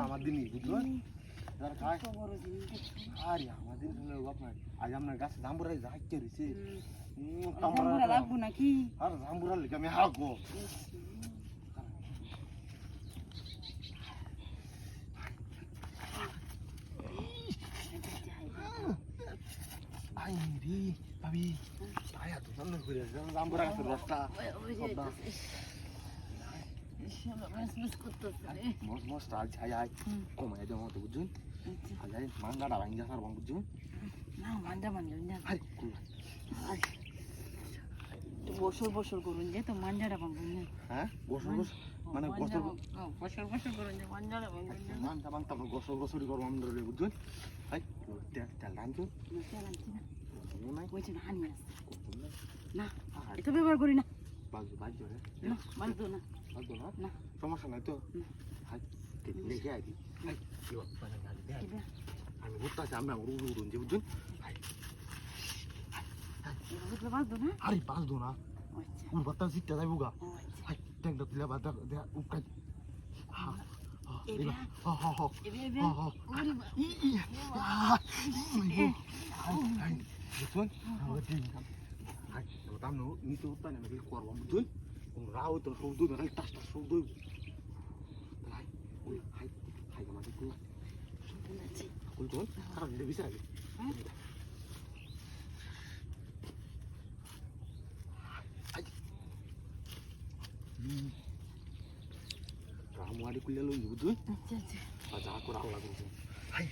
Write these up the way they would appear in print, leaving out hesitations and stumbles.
আমার দিনই বুঝলো আরে আমাদের আজ আপনার গাছে জাম্বুরাই যাইতে রয়েছে লাগবো নাকি আর জাম্বুরা লিখে আমি হাঁকবো আই রে ভাবি আয়া তো সামনে ঘুরে জাম্বুরা গাছের রাস্তা মস্ত মস্ত আজ আয় আয় কমাই দেওয়া মতো বুঝুন আজ আয় মান্দাটা ভাঙি যাওয়ার বুঝুন না মাঞ্জা আরে বছর করুন যে তো মাঞ্জাটা ভাঙুন হ্যাঁ বছর মানে বছর করুন যে মাঞ্জাটা ভাঙুন মানটা মানতে আমরা বছরই করবো আমরা বুঝুন হাই তেল রাঁধছো না এটা ব্যবহার করি না বাজছো না সমস্যা নাই তো লেগে আছি আমি ঘুরতে আছি আমি আমার উড়ুন যে বুঝুন আরে বাঁচবো না উড় বার্তা শিখতে যাইবো গা ট্যাংটা তুলে বার্তা উপকাই নিচে উঠতে না করবো বুঝুন রাও তো শব্দ খালি টাসটা শব্দ হাই হাই আমাদের কুলচুন সারা দিলে বিষয় আগে রামুয়ারি কুলে লই বুঝুন যা করে আল্লাহ বুঝুন হাই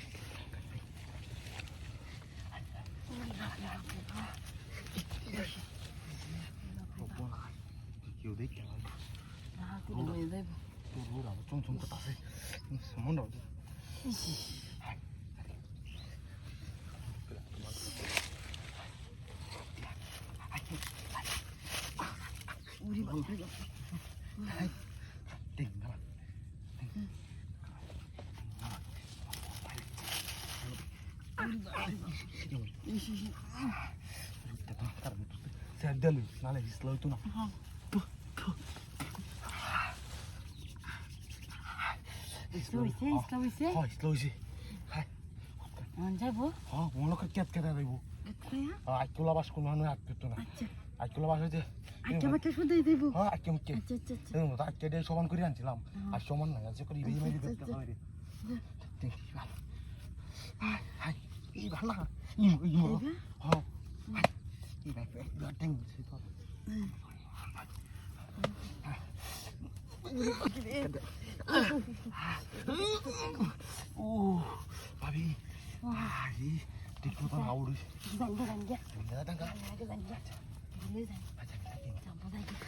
কেউ দেখতে পারবে তোর ওরা চুম করতে মনে হচ্ছে নালে হিসলা হইতো না Slow হইছে যাবো হ্যাঁ মনে করে কেট কেটে দেবো আইকুলা বাস কোনো মানুষ আট পেতো না আইকুলা বাস হয়েছে হ্যাঁ আজকে মুখে আজকে দিয়ে সমান করে আনছিলাম আর সমান না আজকে করে এই মেরে দেখতে হবে রে এই ভালো না হ্যাঁ এই ভাই ব্যাটিং তো ও ভাবি আরে ঠিক মতো আউড়িস Jangan.